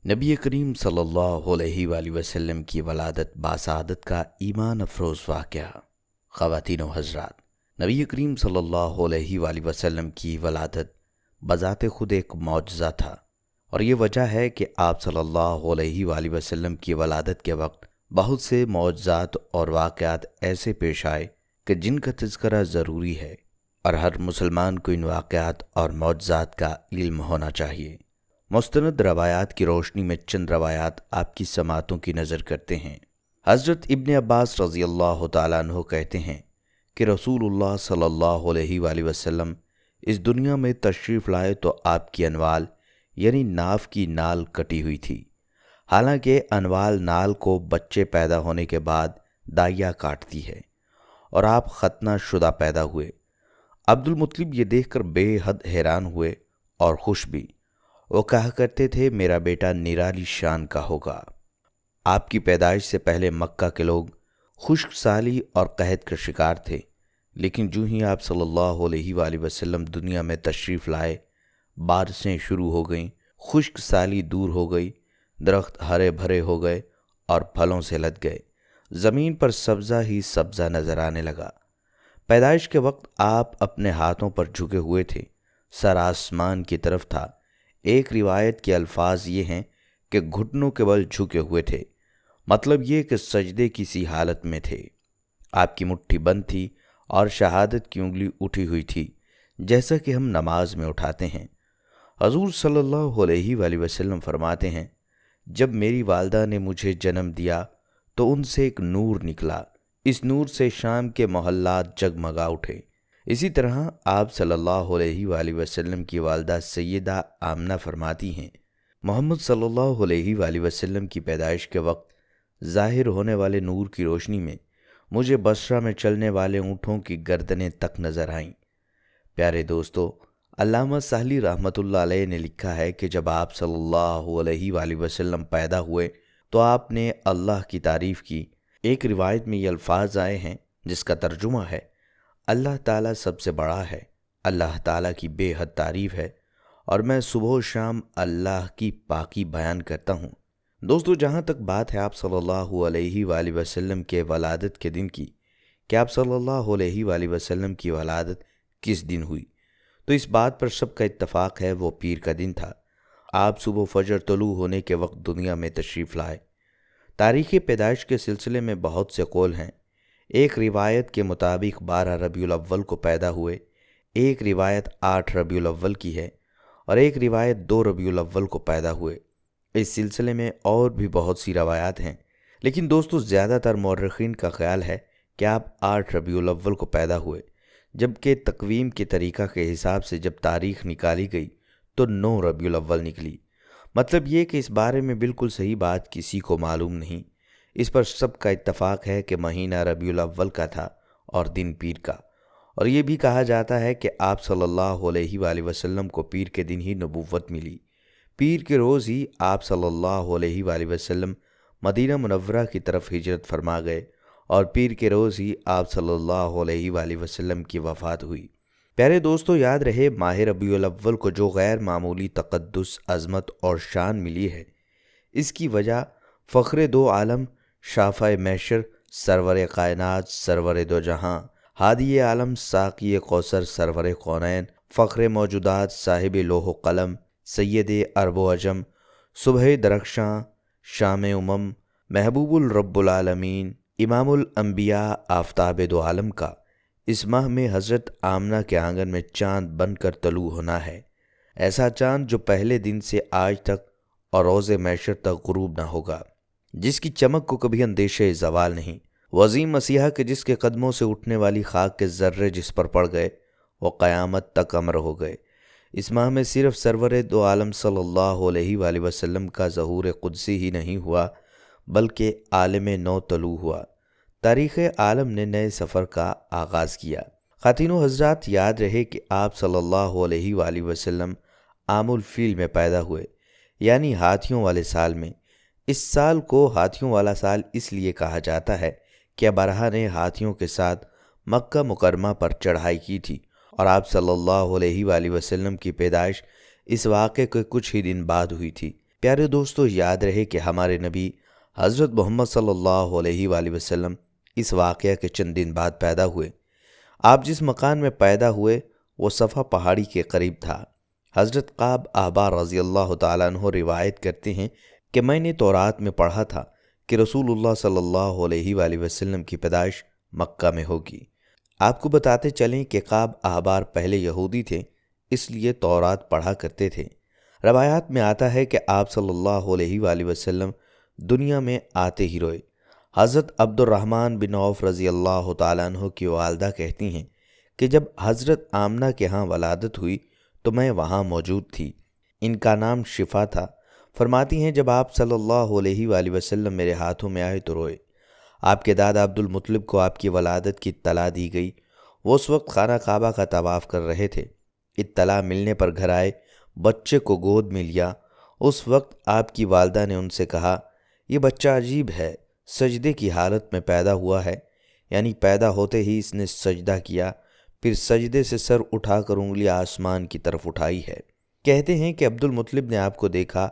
نبی کریم صلی اللہ علیہ وآلہ وسلم کی ولادت باسعادت کا ایمان افروز واقعہ۔ خواتین و حضرات، نبی کریم صلی اللہ علیہ وآلہ وسلم کی ولادت بذات خود ایک معجزہ تھا، اور یہ وجہ ہے کہ آپ صلی اللہ علیہ وآلہ وسلم کی ولادت کے وقت بہت سے معجزات اور واقعات ایسے پیش آئے کہ جن کا تذکرہ ضروری ہے، اور ہر مسلمان کو ان واقعات اور معجزات کا علم ہونا چاہیے۔ مستند روایات کی روشنی میں چند روایات آپ کی سماعتوں کی نظر کرتے ہیں۔ حضرت ابن عباس رضی اللہ تعالیٰ عنہ کہتے ہیں کہ رسول اللہ صلی اللہ علیہ وآلہ وسلم اس دنیا میں تشریف لائے تو آپ کی انوال یعنی ناف کی نال کٹی ہوئی تھی، حالانکہ انوال نال کو بچے پیدا ہونے کے بعد دائیا کاٹتی ہے، اور آپ ختنہ شدہ پیدا ہوئے۔ عبد المطلب یہ دیکھ کر بے حد حیران ہوئے اور خوش بھی۔ وہ کہا کرتے تھے میرا بیٹا نرالی شان کا ہوگا۔ آپ کی پیدائش سے پہلے مکہ کے لوگ خشک سالی اور قحط کا شکار تھے، لیکن جو ہی آپ صلی اللہ علیہ وآلہ وسلم دنیا میں تشریف لائے، بارشیں شروع ہو گئیں، خشک سالی دور ہو گئی، درخت ہرے بھرے ہو گئے اور پھلوں سے لد گئے، زمین پر سبزہ ہی سبزہ نظر آنے لگا۔ پیدائش کے وقت آپ اپنے ہاتھوں پر جھکے ہوئے تھے، سر آسمان کی طرف تھا۔ ایک روایت کے الفاظ یہ ہیں کہ گھٹنوں کے بل جھکے ہوئے تھے، مطلب یہ کہ سجدے کی سی حالت میں تھے۔ آپ کی مٹھی بند تھی اور شہادت کی انگلی اٹھی ہوئی تھی، جیسا کہ ہم نماز میں اٹھاتے ہیں۔ حضور صلی اللہ علیہ وآلہ وسلم فرماتے ہیں، جب میری والدہ نے مجھے جنم دیا تو ان سے ایک نور نکلا، اس نور سے شام کے محلات جگمگا اٹھے۔ اسی طرح آپ صلی اللہ علیہ وآلہ وسلم کی والدہ سیدہ آمنہ فرماتی ہیں، محمد صلی اللہ علیہ وآلہ وسلم کی پیدائش کے وقت ظاہر ہونے والے نور کی روشنی میں مجھے بصرہ میں چلنے والے اونٹوں کی گردنیں تک نظر آئیں۔ پیارے دوستو، علامہ سہلی رحمۃ اللہ علیہ نے لکھا ہے کہ جب آپ صلی اللہ علیہ وآلہ وسلم پیدا ہوئے تو آپ نے اللہ کی تعریف کی۔ ایک روایت میں یہ الفاظ آئے ہیں جس کا ترجمہ ہے، اللہ تعالیٰ سب سے بڑا ہے، اللہ تعالیٰ کی بے حد تعریف ہے، اور میں صبح و شام اللہ کی پاکی بیان کرتا ہوں۔ دوستو، جہاں تک بات ہے آپ صلی اللہ علیہ وآلہ وسلم کے ولادت کے دن کی کہ آپ صلی اللہ علیہ وآلہ وسلم کی ولادت کس دن ہوئی، تو اس بات پر سب کا اتفاق ہے وہ پیر کا دن تھا۔ آپ صبح فجر طلوع ہونے کے وقت دنیا میں تشریف لائے۔ تاریخ پیدائش کے سلسلے میں بہت سے قول ہیں۔ ایک روایت کے مطابق 12 ربیع الاول کو پیدا ہوئے، ایک روایت 8 ربیع الاول کی ہے، اور ایک روایت 2 ربیع الاول کو پیدا ہوئے۔ اس سلسلے میں اور بھی بہت سی روایات ہیں، لیکن دوستو زیادہ تر مورخین کا خیال ہے کہ آپ 8 ربیع الاول کو پیدا ہوئے، جبکہ تقویم کے طریقہ کے حساب سے جب تاریخ نکالی گئی تو 9 ربیع الاول نکلی۔ مطلب یہ کہ اس بارے میں بالکل صحیح بات کسی کو معلوم نہیں۔ اس پر سب کا اتفاق ہے کہ مہینہ ربیع الاول کا تھا اور دن پیر کا، اور یہ بھی کہا جاتا ہے کہ آپ صلی اللہ علیہ وآلہ وسلم کو پیر کے دن ہی نبوت ملی۔ پیر کے روز ہی آپ صلی اللہ علیہ وآلہ وسلم مدینہ منورہ کی طرف ہجرت فرما گئے، اور پیر کے روز ہی آپ صلی اللہ علیہ وآلہ وسلم کی وفات ہوئی۔ پیارے دوستو، یاد رہے ماہ ربیع الاول کو جو غیر معمولی تقدس، عظمت اور شان ملی ہے، اس کی وجہ فخر دو عالم، شافع محشر، سرور کائنات، سرور دو جہاں، ہادی عالم، ساقی کوثر، سرور کونین، فخر موجودات، صاحب لوح و قلم، سید عرب و عجم، صبح درخشاں، شام امم، محبوب الرب العالمین، امام الانبیاء، آفتاب دو عالم کا اس ماہ میں حضرت آمنہ کے آنگن میں چاند بن کر طلوع ہونا ہے، ایسا چاند جو پہلے دن سے آج تک اور روز محشر تک غروب نہ ہوگا، جس کی چمک کو کبھی اندیشے زوال نہیں۔ وہ عظیم مسیحا کہ جس کے قدموں سے اٹھنے والی خاک کے ذرے جس پر پڑ گئے وہ قیامت تک امر ہو گئے۔ اس ماہ میں صرف سرور دو عالم صلی اللہ علیہ وآلہ وسلم کا ظہور قدسی ہی نہیں ہوا، بلکہ عالم نو طلوع ہوا۔ تاریخ عالم نے نئے سفر کا آغاز کیا۔ خواتین و حضرات، یاد رہے کہ آپ صلی اللہ علیہ وآلہ وسلم عام الفیل میں پیدا ہوئے، یعنی ہاتھیوں والے سال میں۔ اس سال کو ہاتھیوں والا سال اس لیے کہا جاتا ہے کہ ابرہہ نے ہاتھیوں کے ساتھ مکہ مکرمہ پر چڑھائی کی تھی، اور آپ صلی اللہ علیہ وآلہ وسلم کی پیدائش اس واقعے کے کچھ ہی دن بعد ہوئی تھی۔ پیارے دوستو، یاد رہے کہ ہمارے نبی حضرت محمد صلی اللہ علیہ وآلہ وسلم اس واقعہ کے چند دن بعد پیدا ہوئے۔ آپ جس مکان میں پیدا ہوئے وہ صفا پہاڑی کے قریب تھا۔ حضرت قعب احبار رضی اللہ تعالیٰ عنہ روایت کرتے ہیں کہ میں نے تورات میں پڑھا تھا کہ رسول اللہ صلی اللہ علیہ وآلہ وسلم کی پیدائش مکہ میں ہوگی۔ آپ کو بتاتے چلیں کہ قعب احبار پہلے یہودی تھے، اس لیے تورات پڑھا کرتے تھے۔ روایات میں آتا ہے کہ آپ صلی اللہ علیہ وآلہ وسلم دنیا میں آتے ہی روئے۔ حضرت عبد الرحمن بن عوف رضی اللہ تعالیٰ عنہ کی والدہ کہتی ہیں کہ جب حضرت آمنہ کے ہاں ولادت ہوئی تو میں وہاں موجود تھی۔ ان کا نام شفا تھا۔ فرماتی ہیں جب آپ صلی اللہ علیہ وآلہ وسلم میرے ہاتھوں میں آئے تو روئے۔ آپ کے دادا عبد المطلب کو آپ کی ولادت کی اطلاع دی گئی۔ وہ اس وقت خانہ کعبہ کا طواف کر رہے تھے۔ اطلاع ملنے پر گھر آئے، بچے کو گود میں لیا۔ اس وقت آپ کی والدہ نے ان سے کہا، یہ بچہ عجیب ہے، سجدے کی حالت میں پیدا ہوا ہے، یعنی پیدا ہوتے ہی اس نے سجدہ کیا، پھر سجدے سے سر اٹھا کر انگلی آسمان کی طرف اٹھائی ہے۔ کہتے ہیں کہ عبد المطلب نے آپ کو دیکھا،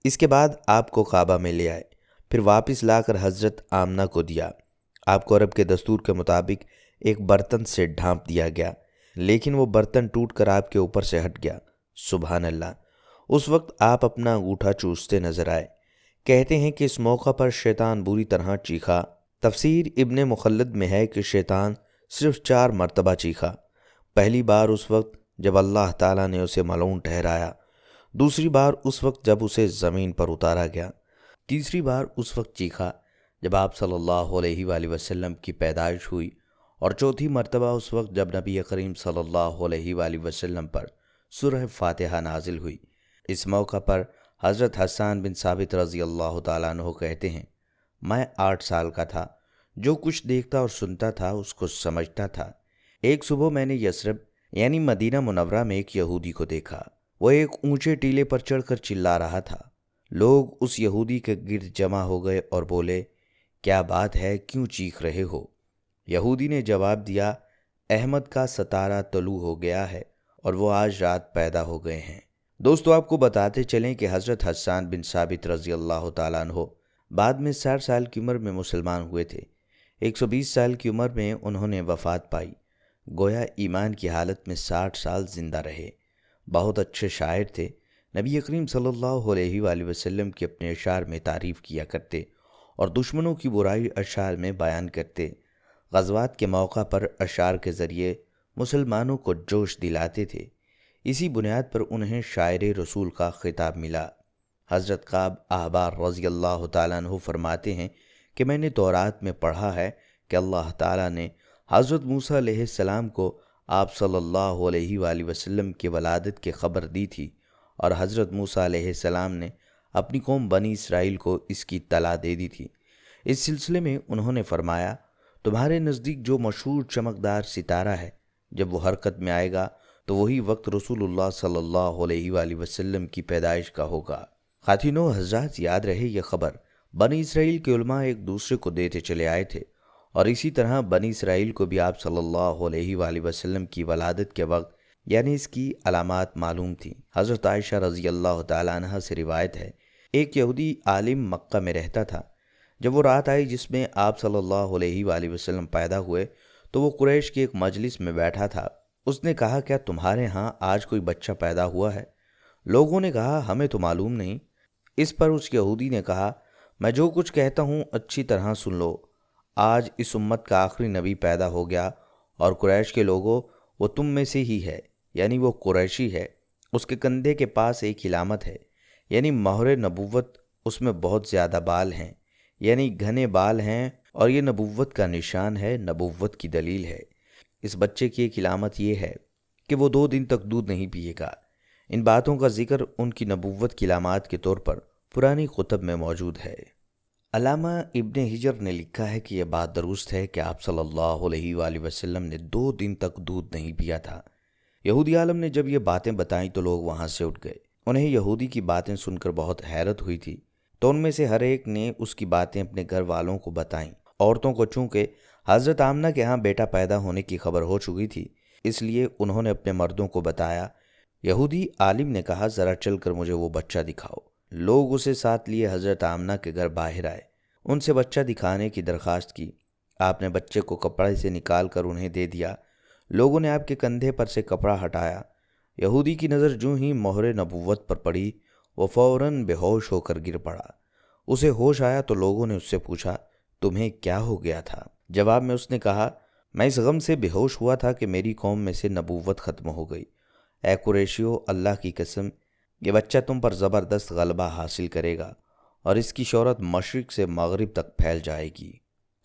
اس کے بعد آپ کو کعبہ میں لے آئے، پھر واپس لا کر حضرت آمنہ کو دیا۔ آپ کو عرب کے دستور کے مطابق ایک برتن سے ڈھانپ دیا گیا، لیکن وہ برتن ٹوٹ کر آپ کے اوپر سے ہٹ گیا۔ سبحان اللہ۔ اس وقت آپ اپنا انگوٹھا چوستے نظر آئے۔ کہتے ہیں کہ اس موقع پر شیطان بری طرح چیخا۔ تفسیر ابن مخلد میں ہے کہ شیطان صرف 4 مرتبہ چیخا۔ پہلی بار اس وقت جب اللہ تعالیٰ نے اسے ملعون ٹھہرایا، دوسری بار اس وقت جب اسے زمین پر اتارا گیا، تیسری بار اس وقت چیخا جب آپ صلی اللہ علیہ وآلہ وسلم کی پیدائش ہوئی، اور چوتھی مرتبہ اس وقت جب نبی کریم صلی اللہ علیہ وآلہ وسلم پر سورہ فاتحہ نازل ہوئی۔ اس موقع پر حضرت حسان بن ثابت رضی اللہ تعالیٰ عنہ کہتے ہیں، میں 8 سال کا تھا، جو کچھ دیکھتا اور سنتا تھا اس کو سمجھتا تھا۔ ایک صبح میں نے یثرب یعنی مدینہ منورہ میں ایک یہودی کو دیکھا۔ وہ ایک اونچے ٹیلے پر چڑھ کر چلا رہا تھا۔ لوگ اس یہودی کے گرد جمع ہو گئے اور بولے، کیا بات ہے، کیوں چیخ رہے ہو؟ یہودی نے جواب دیا، احمد کا ستارہ طلوع ہو گیا ہے اور وہ آج رات پیدا ہو گئے ہیں۔ دوستو، آپ کو بتاتے چلیں کہ حضرت حسان بن ثابت رضی اللہ تعالیٰ عنہ بعد میں 60 سال کی عمر میں مسلمان ہوئے تھے۔ 120 سال کی عمر میں انہوں نے وفات پائی، گویا ایمان کی حالت میں 60 سال زندہ رہے۔ بہت اچھے شاعر تھے۔ نبی کریم صلی اللہ علیہ وآلہ وسلم کی اپنے اشعار میں تعریف کیا کرتے اور دشمنوں کی برائی اشعار میں بیان کرتے۔ غزوات کے موقع پر اشعار کے ذریعے مسلمانوں کو جوش دلاتے تھے۔ اسی بنیاد پر انہیں شاعر رسول کا خطاب ملا۔ حضرت قعب احبار رضی اللہ تعالیٰ عنہ فرماتے ہیں کہ میں نے تورات میں پڑھا ہے کہ اللہ تعالیٰ نے حضرت موسیٰ علیہ السلام کو آپ صلی اللہ علیہ وآلہ وسلم کی ولادت کی خبر دی تھی، اور حضرت موسیٰ علیہ السلام نے اپنی قوم بنی اسرائیل کو اس کی اطلاع دے دی تھی۔ اس سلسلے میں انہوں نے فرمایا، تمہارے نزدیک جو مشہور چمکدار ستارہ ہے، جب وہ حرکت میں آئے گا تو وہی وقت رسول اللہ صلی اللہ علیہ وآلہ وسلم کی پیدائش کا ہوگا۔ خواتین و حضرات، یاد رہے یہ خبر بنی اسرائیل کے علماء ایک دوسرے کو دیتے چلے آئے تھے، اور اسی طرح بنی اسرائیل کو بھی آپ صلی اللہ علیہ وآلہ وسلم کی ولادت کے وقت یعنی اس کی علامات معلوم تھیں۔ حضرت عائشہ رضی اللہ تعالیٰ عنہ سے روایت ہے، ایک یہودی عالم مکہ میں رہتا تھا۔ جب وہ رات آئی جس میں آپ صلی اللہ علیہ وآلہ وسلم پیدا ہوئے تو وہ قریش کی ایک مجلس میں بیٹھا تھا۔ اس نے کہا، کیا تمہارے ہاں آج کوئی بچہ پیدا ہوا ہے؟ لوگوں نے کہا، ہمیں تو معلوم نہیں۔ اس پر اس یہودی نے کہا، میں جو کچھ کہتا ہوں اچھی طرح سن لو۔ آج اس امت کا آخری نبی پیدا ہو گیا، اور قریش کے لوگوں، وہ تم میں سے ہی ہے، یعنی وہ قریشی ہے۔ اس کے کندھے کے پاس ایک علامت ہے، یعنی مہر نبوت، اس میں بہت زیادہ بال ہیں، یعنی گھنے بال ہیں، اور یہ نبوت کا نشان ہے، نبوت کی دلیل ہے۔ اس بچے کی ایک علامت یہ ہے کہ وہ 2 دن تک دودھ نہیں پیے گا۔ ان باتوں کا ذکر ان کی نبوت کی علامات کے طور پر پرانی کتب میں موجود ہے۔ علامہ ابن حجر نے لکھا ہے کہ یہ بات درست ہے کہ آپ صلی اللہ علیہ وآلہ وسلم نے 2 دن تک دودھ نہیں پیا تھا۔ یہودی عالم نے جب یہ باتیں بتائیں تو لوگ وہاں سے اٹھ گئے۔ انہیں یہودی کی باتیں سن کر بہت حیرت ہوئی تھی، تو ان میں سے ہر ایک نے اس کی باتیں اپنے گھر والوں کو بتائیں۔ عورتوں کو چونکہ حضرت آمنہ کے ہاں بیٹا پیدا ہونے کی خبر ہو چکی تھی، اس لیے انہوں نے اپنے مردوں کو بتایا۔ یہودی عالم نے کہا، ذرا چل کر مجھے وہ بچہ دکھاؤ۔ لوگ اسے ساتھ لیے حضرت آمنہ کے گھر باہر آئے، ان سے بچہ دکھانے کی درخواست کی۔ آپ نے بچے کو کپڑے سے نکال کر انہیں دے دیا۔ لوگوں نے آپ کے کندھے پر سے کپڑا ہٹایا۔ یہودی کی نظر جوں ہی مہر نبوت پر پڑی، وہ فوراً بے ہوش ہو کر گر پڑا۔ اسے ہوش آیا تو لوگوں نے اس سے پوچھا، تمہیں کیا ہو گیا تھا؟ جواب میں اس نے کہا، میں اس غم سے بے ہوش ہوا تھا کہ میری قوم میں سے نبوت ختم ہو گئی۔ اے قریشیو، اللہ کی قسم، یہ بچہ تم پر زبردست غلبہ حاصل کرے گا اور اس کی شہرت مشرق سے مغرب تک پھیل جائے گی۔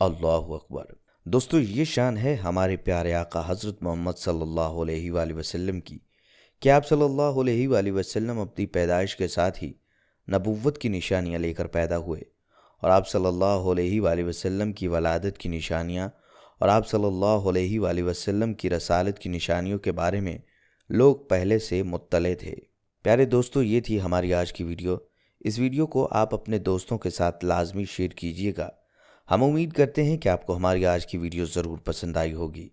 اللہ اکبر۔ دوستو، یہ شان ہے ہمارے پیارے آقا حضرت محمد صلی اللہ علیہ وآلہ وسلم کی کہ آپ صلی اللہ علیہ وآلہ وسلم اپنی پیدائش کے ساتھ ہی نبوت کی نشانیاں لے کر پیدا ہوئے، اور آپ صلی اللہ علیہ وآلہ وسلم کی ولادت کی نشانیاں اور آپ صلی اللہ علیہ وآلہ وسلم کی رسالت کی نشانیوں کے بارے میں لوگ پہلے سے مطلع تھے۔ پیارے دوستو، یہ تھی ہماری آج کی ویڈیو۔ اس ویڈیو کو آپ اپنے دوستوں کے ساتھ لازمی شیئر کیجیے گا۔ ہم امید کرتے ہیں کہ آپ کو ہماری آج کی ویڈیو ضرور پسند آئی ہوگی۔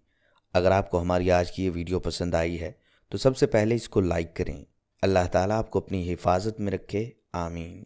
اگر آپ کو ہماری آج کی یہ ویڈیو پسند آئی ہے تو سب سے پہلے اس کو لائک کریں۔ اللہ تعالیٰ آپ کو اپنی حفاظت میں رکھے، آمین۔